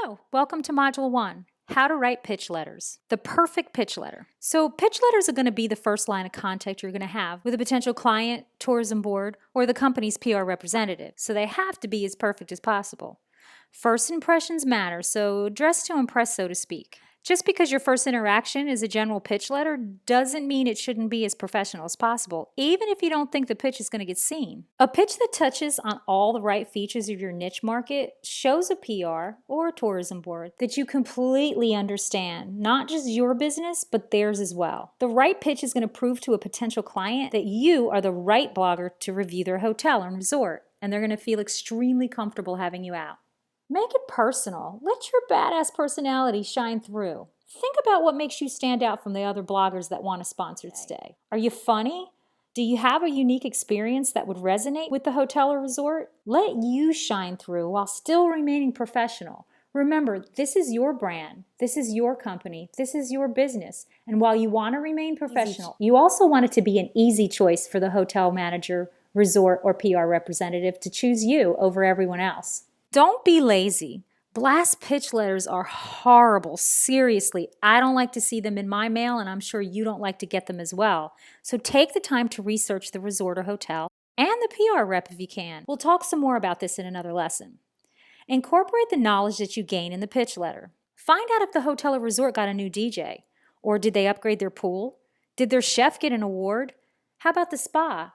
Hello, welcome to Module 1, How to Write Pitch Letters. The perfect pitch letter. So pitch letters are going to be the first line of contact you're going to have with a potential client, tourism board, or the company's PR representative, so they have to be as perfect as possible. First impressions matter, so dress to impress, so to speak. Just because your first interaction is a general pitch letter doesn't mean it shouldn't be as professional as possible, even if you don't think the pitch is going to get seen. A pitch that touches on all the right features of your niche market shows a PR or a tourism board that you completely understand, not just your business, but theirs as well. The right pitch is going to prove to a potential client that you are the right blogger to review their hotel and resort, and they're going to feel extremely comfortable having you out. Make it personal. Let your badass personality shine through. Think about what makes you stand out from the other bloggers that want a sponsored stay. Are you funny? Do you have a unique experience that would resonate with the hotel or resort? Let you shine through while still remaining professional. Remember, this is your brand, this is your company, this is your business. And while you want to remain professional, you also want it to be an easy choice for the hotel manager, resort, or PR representative to choose you over everyone else. Don't be lazy. Blast pitch letters are horrible. Seriously, I don't like to see them in my mail, and I'm sure you don't like to get them as well. So take the time to research the resort or hotel and the PR rep if you can. We'll talk some more about this in another lesson. Incorporate the knowledge that you gain in the pitch letter. Find out if the hotel or resort got a new DJ, or did they upgrade their pool? Did their chef get an award? How about the spa?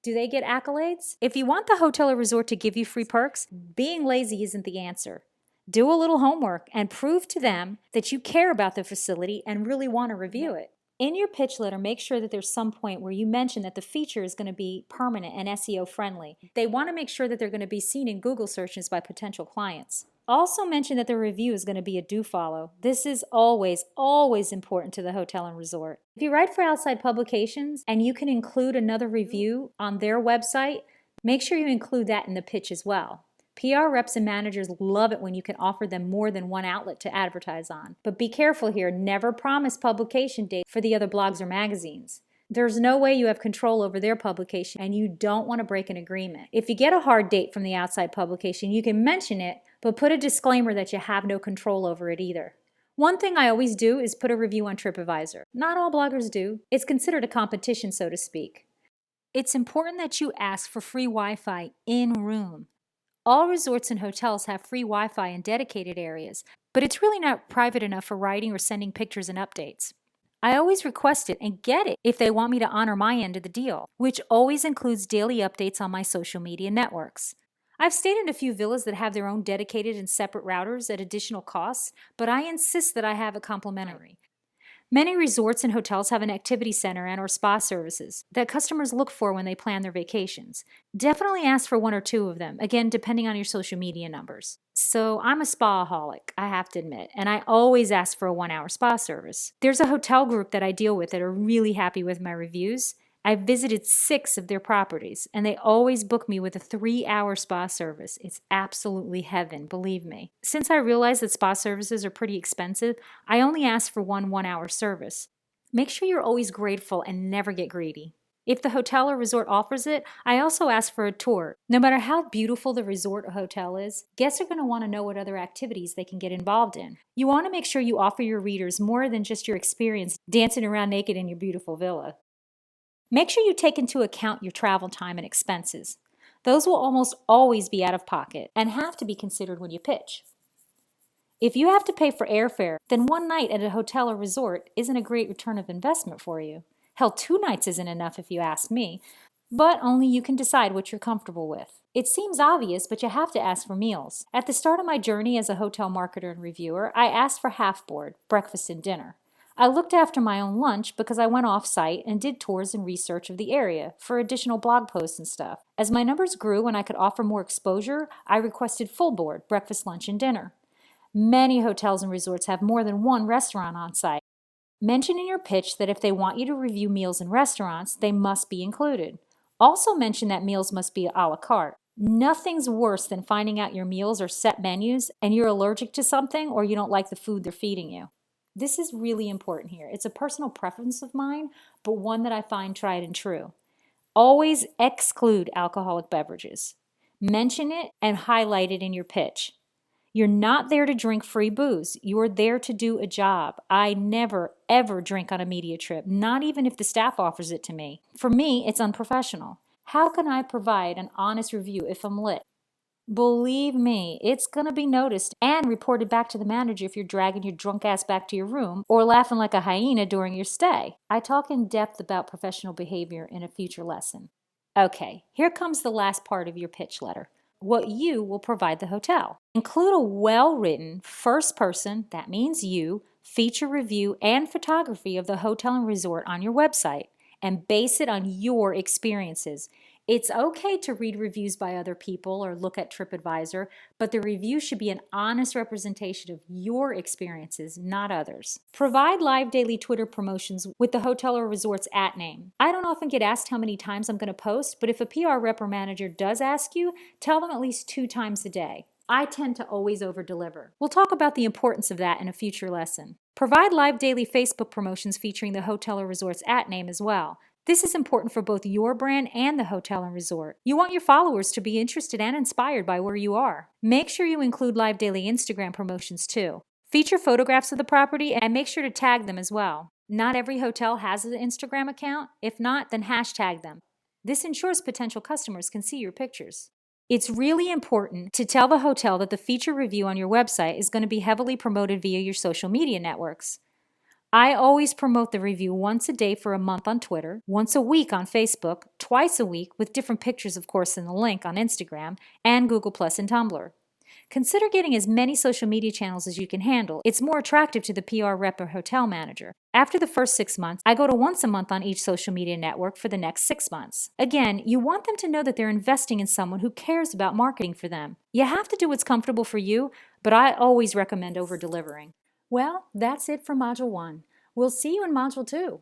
Do they get accolades? If you want the hotel or resort to give you free perks, being lazy isn't the answer. Do a little homework and prove to them that you care about the facility and really want to review it. In your pitch letter, make sure that there's some point where you mention that the feature is going to be permanent and SEO friendly. They want to make sure that they're going to be seen in Google searches by potential clients. Also mention that the review is going to be a do follow. This is always, always important to the hotel and resort. If you write for outside publications and you can include another review on their website, make sure you include that in the pitch as well. PR reps and managers love it when you can offer them more than one outlet to advertise on. But be careful here, never promise publication date for the other blogs or magazines. There's no way you have control over their publication, and you don't want to break an agreement. If you get a hard date from the outside publication, you can mention it, but put a disclaimer that you have no control over it either. One thing I always do is put a review on TripAdvisor. Not all bloggers do. It's considered a competition, so to speak. It's important that you ask for free Wi-Fi in-room. All resorts and hotels have free Wi-Fi in dedicated areas, but it's really not private enough for writing or sending pictures and updates. I always request it and get it if they want me to honor my end of the deal, which always includes daily updates on my social media networks. I've stayed in a few villas that have their own dedicated and separate routers at additional costs, but I insist that I have it complimentary. Many resorts and hotels have an activity center and/or spa services that customers look for when they plan their vacations. Definitely ask for one or two of them, again, depending on your social media numbers. So I'm a spa-aholic, I have to admit, and I always ask for a 1-hour spa service. There's a hotel group that I deal with that are really happy with my reviews. I've visited 6 of their properties, and they always book me with a 3-hour spa service. It's absolutely heaven, believe me. Since I realize that spa services are pretty expensive, I only ask for one 1-hour service. Make sure you're always grateful and never get greedy. If the hotel or resort offers it, I also ask for a tour. No matter how beautiful the resort or hotel is, guests are going to want to know what other activities they can get involved in. You want to make sure you offer your readers more than just your experience dancing around naked in your beautiful villa. Make sure you take into account your travel time and expenses. Those will almost always be out of pocket and have to be considered when you pitch. If you have to pay for airfare, then one night at a hotel or resort isn't a great return of investment for you. Hell, 2 nights isn't enough if you ask me, but only you can decide what you're comfortable with. It seems obvious, but you have to ask for meals. At the start of my journey as a hotel marketer and reviewer, I asked for half board, breakfast and dinner. I looked after my own lunch because I went off-site and did tours and research of the area for additional blog posts and stuff. As my numbers grew and I could offer more exposure, I requested full board, breakfast, lunch, and dinner. Many hotels and resorts have more than one restaurant on site. Mention in your pitch that if they want you to review meals in restaurants, they must be included. Also mention that meals must be a la carte. Nothing's worse than finding out your meals are set menus and you're allergic to something or you don't like the food they're feeding you. This is really important here. It's a personal preference of mine, but one that I find tried and true. Always exclude alcoholic beverages. Mention it and highlight it in your pitch. You're not there to drink free booze. You're there to do a job. I never, ever drink on a media trip, not even if the staff offers it to me. For me, it's unprofessional. How can I provide an honest review if I'm lit? Believe me, it's going to be noticed and reported back to the manager if you're dragging your drunk ass back to your room or laughing like a hyena during your stay. I talk in depth about professional behavior in a future lesson. Okay, here comes the last part of your pitch letter. What you will provide the hotel. Include a well-written first person, that means you, feature review and photography of the hotel and resort on your website and base it on your experiences. It's okay to read reviews by other people or look at TripAdvisor, but the review should be an honest representation of your experiences, not others. Provide live daily Twitter promotions with the hotel or resort's @name. I don't often get asked how many times I'm going to post, but if a PR rep or manager does ask you, tell them at least 2 times a day. I tend to always over-deliver. We'll talk about the importance of that in a future lesson. Provide live daily Facebook promotions featuring the hotel or resort's @name as well. This is important for both your brand and the hotel and resort. You want your followers to be interested and inspired by where you are. Make sure you include live daily Instagram promotions too. Feature photographs of the property and make sure to tag them as well. Not every hotel has an Instagram account. If not, then hashtag them. This ensures potential customers can see your pictures. It's really important to tell the hotel that the feature review on your website is going to be heavily promoted via your social media networks. I always promote the review once a day for a month on Twitter, once a week on Facebook, twice a week with different pictures, of course, in the link on Instagram, and Google Plus and Tumblr. Consider getting as many social media channels as you can handle. It's more attractive to the PR rep or hotel manager. After the first 6 months, I go to once a month on each social media network for the next 6 months. Again, you want them to know that they're investing in someone who cares about marketing for them. You have to do what's comfortable for you, but I always recommend over-delivering. Well, that's it for Module 1. We'll see you in Module 2.